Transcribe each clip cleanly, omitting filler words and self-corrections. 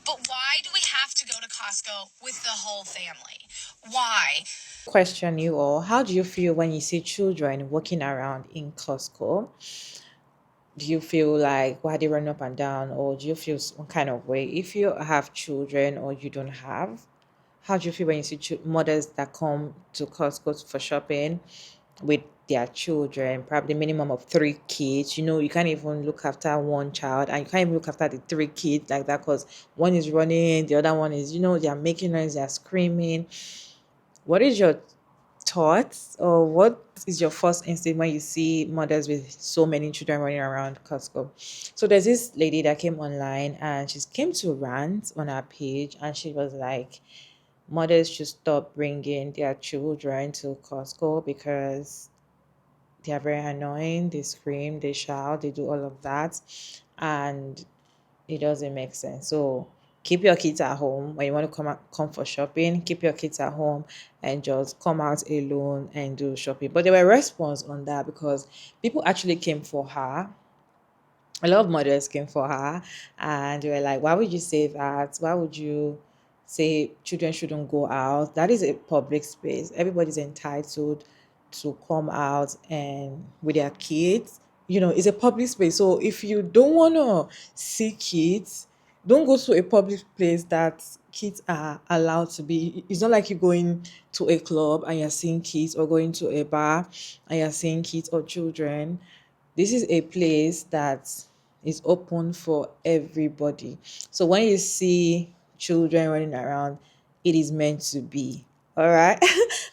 But why do we have to go to Costco with the whole family? Why? Question you all, how do you feel when you see children walking around in Costco? Do you feel like why they run up and down, or do you feel some kind of way if you have children or you don't have? How do you feel when you see mothers that come to Costco for shopping with their children, probably minimum of 3 kids? You can't even look after one child, and you can't even look after the 3 kids like that because one is running, the other one is, they're making noise, they're screaming. What is your thoughts, or what is your first instinct when you see mothers with so many children running around Costco? So there's this lady that came online and she came to rant on her page, and she was like, mothers should stop bringing their children to Costco because they are very annoying. They scream, they shout, they do all of that. And it doesn't make sense. So keep your kids at home when you want to come for shopping. Keep your kids at home and just come out alone and do shopping. But there were response on that because people actually came for her. A lot of mothers came for her, and they were like, why would you say that? Why would you say children shouldn't go out? That is a public space. Everybody's entitled to come out and with their kids. It's a public space. So if you don't want to see kids, don't go to a public place that kids are allowed to be. It's not like you're going to a club and you're seeing kids, or going to a bar and you're seeing kids or children. This is a place that is open for everybody. So when you see children running around, it is meant to be. All right.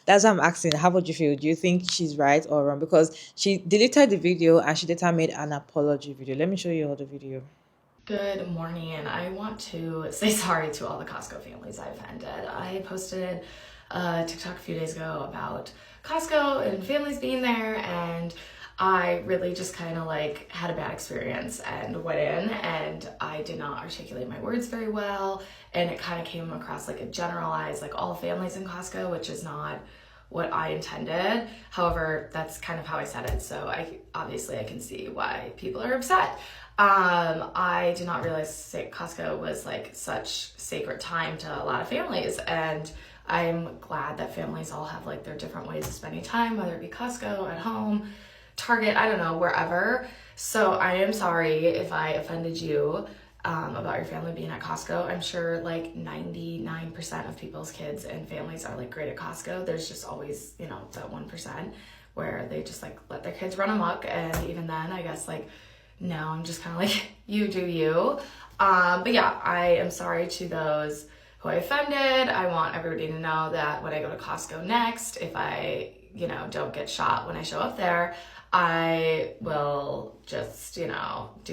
That's what I'm asking. How would you feel? Do you think she's right or wrong? Because she deleted the video and she later made an apology video. Let me show you all the video. Good morning, and I want to say sorry to all the Costco families I've offended. I posted a TikTok a few days ago about Costco and families being there, and I really just kind of like had a bad experience and went in, and I did not articulate my words very well, and it kind of came across like a generalized, like all families in Costco, which is not what I intended. However, that's kind of how I said it, so I can see why people are upset. I did not realize Costco was like such sacred time to a lot of families, and I'm glad that families all have like their different ways of spending time, whether it be Costco, at home, Target, I don't know, wherever. So I am sorry if I offended you about your family being at Costco. I'm sure like 99% of people's kids and families are like great at Costco. There's just always, that 1% where they just like let their kids run amok. And even then, I guess like, no, I'm just kind of like, you do you. But yeah, I am sorry to those who I offended. I want everybody to know that when I go to Costco next, if I, don't get shot when I show up there, I will just, do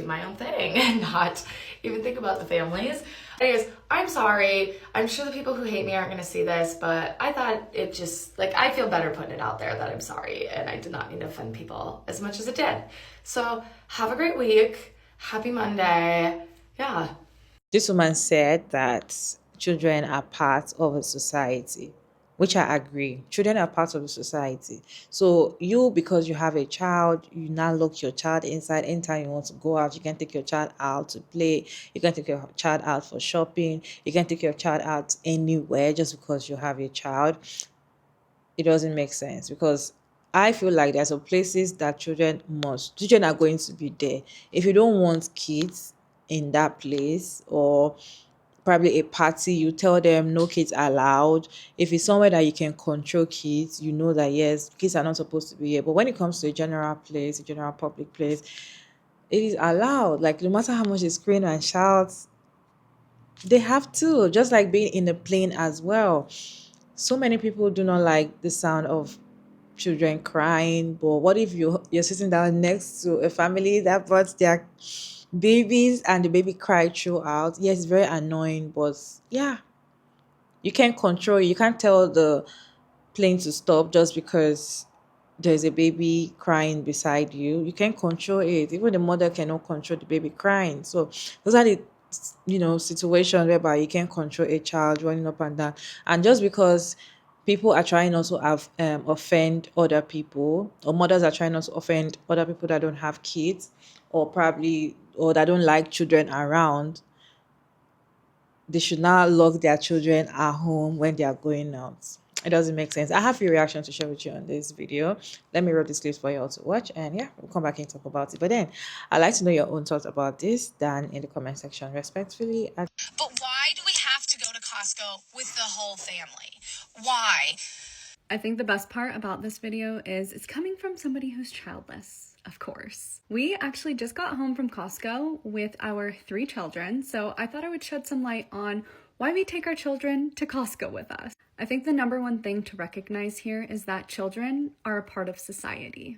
my own thing and not even think about the families. Anyways, I'm sorry. I'm sure the people who hate me aren't going to see this, but I thought it just, like, I feel better putting it out there that I'm sorry, and I did not mean to offend people as much as it did. So have a great week. Happy Monday. Yeah. This woman said that children are part of a society, which I agree. Children are part of the society. So you, because you have a child, you now lock your child inside. Anytime you want to go out, you can take your child out to play. You can take your child out for shopping. You can take your child out anywhere just because you have a child. It doesn't make sense because I feel like there's some places that children are going to be there. If you don't want kids in that place, or probably a party, you tell them no kids are allowed. If it's somewhere that you can control kids, you know that yes, kids are not supposed to be here. But when it comes to a general place, a general public place, it is allowed. Like no matter how much they scream and shout, they have to. Just like being in a plane as well. So many people do not like the sound of children crying, but what if you're sitting down next to a family that brought their babies and the baby cried throughout? Yes, it's very annoying, but yeah, you can't control it. You can't tell the plane to stop just because there's a baby crying beside you. You can't control it. Even the mother cannot control the baby crying. So those are the situations whereby you can't control a child running up and down. And just because people are trying not to offend other people, or mothers are trying not to offend other people that don't have kids, or that don't like children around, they should not lock their children at home when they are going out. It doesn't make sense. I have a few reactions to share with you on this video. Let me roll this clip for you all to watch, and yeah, we'll come back and talk about it. But then I'd like to know your own thoughts about this down in the comment section respectfully. But why do we have to go to Costco with the whole family? Why? I think the best part about this video is it's coming from somebody who's childless, of course. We actually just got home from Costco with our 3 children, so I thought I would shed some light on why we take our children to Costco with us. I think the number one thing to recognize here is that children are a part of society.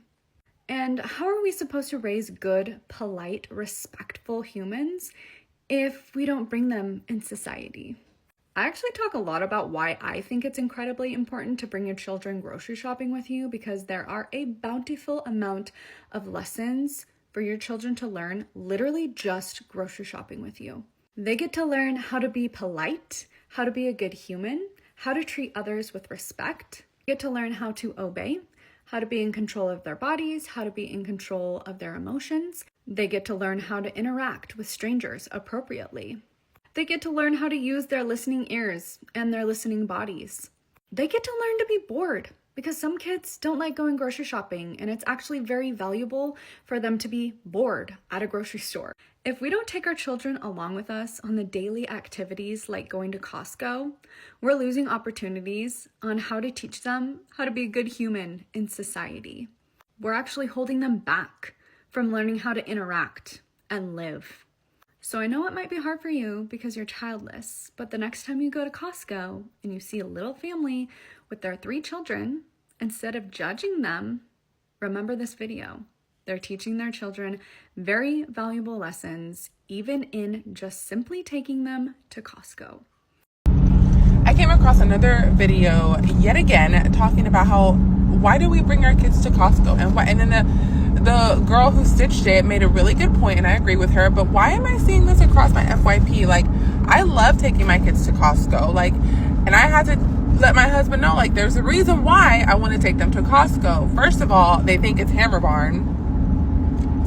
And how are we supposed to raise good, polite, respectful humans if we don't bring them in society? I actually talk a lot about why I think it's incredibly important to bring your children grocery shopping with you, because there are a bountiful amount of lessons for your children to learn literally just grocery shopping with you. They get to learn how to be polite, how to be a good human, how to treat others with respect. They get to learn how to obey, how to be in control of their bodies, how to be in control of their emotions. They get to learn how to interact with strangers appropriately. They get to learn how to use their listening ears and their listening bodies. They get to learn to be bored, because some kids don't like going grocery shopping, and it's actually very valuable for them to be bored at a grocery store. If we don't take our children along with us on the daily activities like going to Costco, we're losing opportunities on how to teach them how to be a good human in society. We're actually holding them back from learning how to interact and live. So I know it might be hard for you because you're childless, but the next time you go to Costco and you see a little family with their 3 children, instead of judging them, remember this video. They're teaching their children very valuable lessons, even in just simply taking them to Costco. I came across another video yet again talking about why do we bring our kids to Costco, and then the girl who stitched it made a really good point, and I agree with her. But why am I seeing this across my FYP? Like, I love taking my kids to Costco, and I had to let my husband know, there's a reason why I want to take them to Costco. First of all, they think it's Hammer Barn.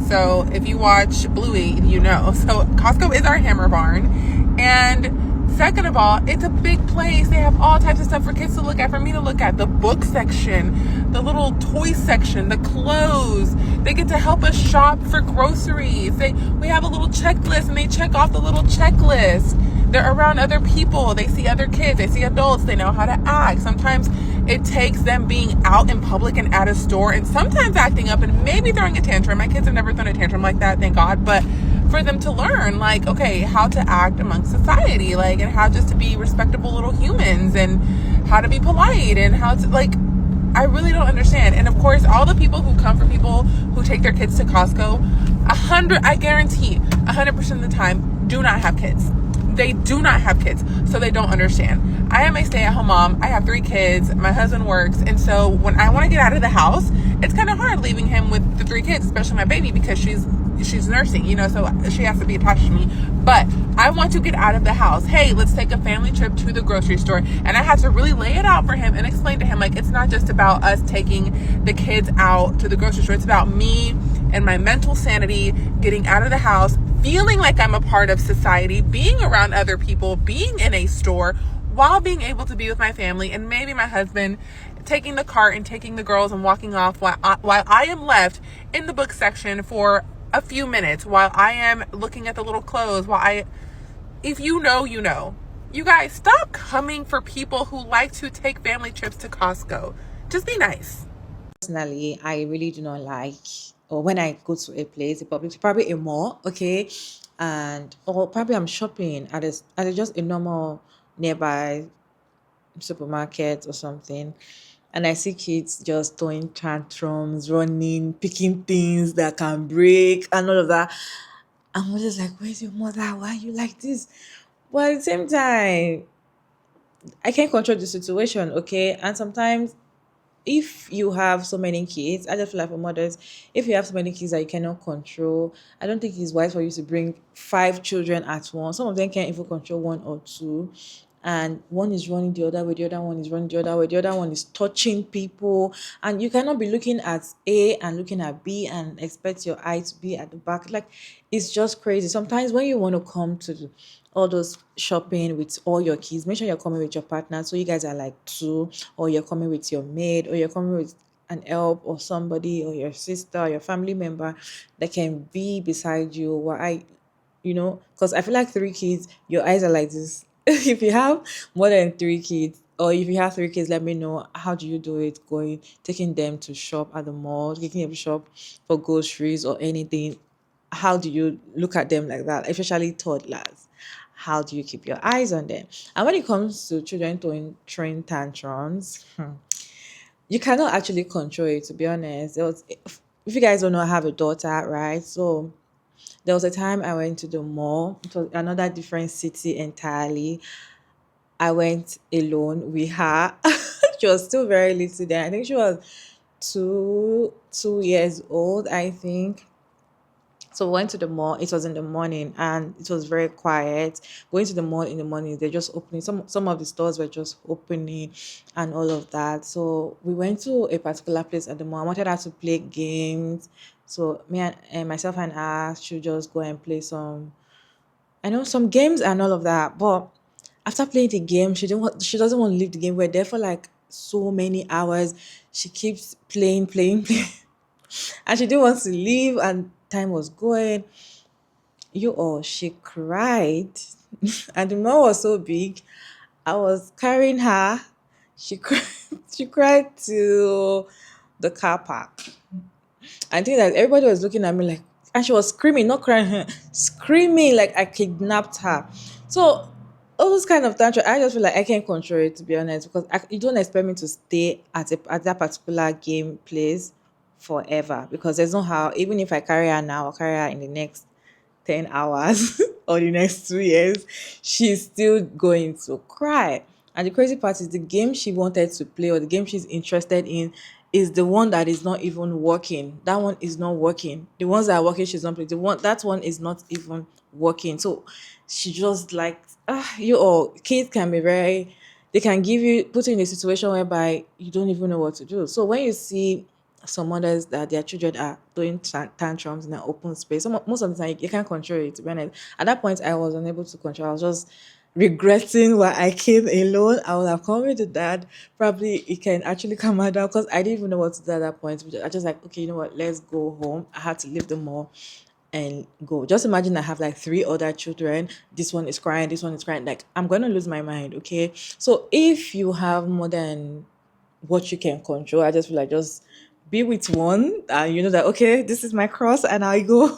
So if you watch Bluey, you know. So Costco is our Hammer Barn. And second of all, it's a big place. They have all types of stuff for kids to look at, for me to look at. The book section, the little toy section, the clothes. They get to help us shop for groceries. We have a little checklist, and they check off the little checklist. They're around other people. They see other kids. They see adults. They know how to act. Sometimes it takes them being out in public and at a store, and sometimes acting up and maybe throwing a tantrum. My kids have never thrown a tantrum like that, thank God. But for them to learn, okay, how to act amongst society, and how just to be respectable little humans, and how to be polite, and how to, I really don't understand. And of course, all the people who come from people who take their kids to Costco, I guarantee 100% of the time do not have kids. They do not have kids, so they don't understand. I am a stay-at-home mom. I have 3 kids. My husband works, and so when I want to get out of the house, it's kind of hard leaving him with the 3 kids, especially my baby, because she's nursing, so she has to be attached to me. But I want to get out of the house. Hey, let's take a family trip to the grocery store. And I had to really lay it out for him and explain to him, it's not just about us taking the kids out to the grocery store. It's about me and my mental sanity, getting out of the house, feeling like I'm a part of society, being around other people, being in a store, while being able to be with my family, and maybe my husband taking the cart and taking the girls and walking off while I am left in the book section for a few minutes, while I am looking at the little clothes, if you know, you know. You guys, stop coming for people who like to take family trips to Costco. Just be nice. Personally, I really do not like, or when I go to a place, probably a mall, okay, or probably I'm shopping at just a normal nearby supermarket or something, and I see kids just throwing tantrums, running, picking things that can break, and all of that. I'm just like, where's your mother? Why are you like this? But at the same time, I can't control the situation, okay? And sometimes if you have so many kids, I just feel like for mothers, if you have so many kids that you cannot control, I don't think it's wise for you to bring 5 children at once. Some of them can't even control 1 or 2. And one is running the other way, the other one is running the other way, the other one is touching people. And you cannot be looking at A and looking at B and expect your eye to be at the back. It's just crazy. Sometimes when you want to come to all those shopping with all your kids, make sure you're coming with your partner. So you guys are like two, or you're coming with your maid, or you're coming with an help or somebody, or your sister or your family member that can be beside you. Because I feel like three kids, your eyes are like this. If you have more than three kids, or if you have three kids, let me know, how do you do it? Going, taking them to shop at the mall, taking them to shop for groceries or anything. How do you look at them like that, especially toddlers? How do you keep your eyes on them? And when it comes to children throwing tantrums, you cannot actually control it, to be honest. If you guys don't know, I have a daughter, right? So there was a time I went to the mall. It was another different city entirely. I went alone with her. She was still very little then. I think she was 2 years old, I think. So we went to the mall. It was in the morning and it was very quiet. Going to the mall in the morning, they're just opening. Some of the stores were just opening and all of that. So we went to a particular place at the mall. I wanted her to play games. So and myself and her should just go and play I know some games and all of that. But after playing the game, she doesn't want to leave the game. We're there for like so many hours. She keeps playing, playing, playing. And she didn't want to leave and time was going. She cried. And the mall was so big. I was carrying her. She cried, she cried to the car park. I think that everybody was looking at me like, and she was screaming, not crying, screaming like I kidnapped her. So all those kind of tantrum, I just feel like I can't control it, to be honest, because you don't expect me to stay at that particular game place forever, because there's no how. Even if I carry her now, I'll carry her in the next 10 hours or the next 2 years, she's still going to cry. And the crazy part is the game she wanted to play, or the game she's interested in, is the one that is not even working. That one is not working. The ones that are working, she's not playing. That one is not even working. So she just like, kids can be they can put you in a situation whereby you don't even know what to do. So when you see some mothers that their children are doing tantrums in an open space, most of the time you can't control it, to be honest. At that point, I was unable to control. I was just regretting why I came alone. I would have come with the dad. Probably it can actually come out down, because I didn't even know what to do at that point. I just like, okay, you know what, let's go home. I had to leave the mall and go. Just imagine I have like three other children. This one is crying, this one is crying. Like, I'm gonna lose my mind, okay? So if you have more than what you can control, I just feel like just be with one, and you know that, okay, this is my cross and I go.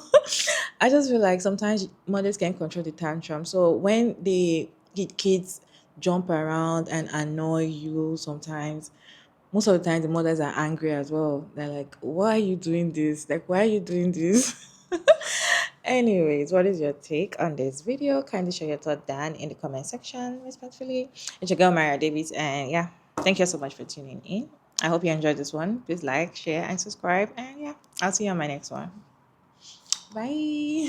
I just feel like sometimes mothers can control the tantrum. So when the kids jump around and annoy you sometimes, most of the time the mothers are angry as well. They're like, why are you doing this? Like, why are you doing this? Anyways, what is your take on this video? Kindly share your thought down in the comment section, respectfully. It's your girl, Maria Davis, and yeah, thank you so much for tuning in. I hope you enjoyed this one. Please like, share, and subscribe. And yeah, I'll see you on my next one. Bye.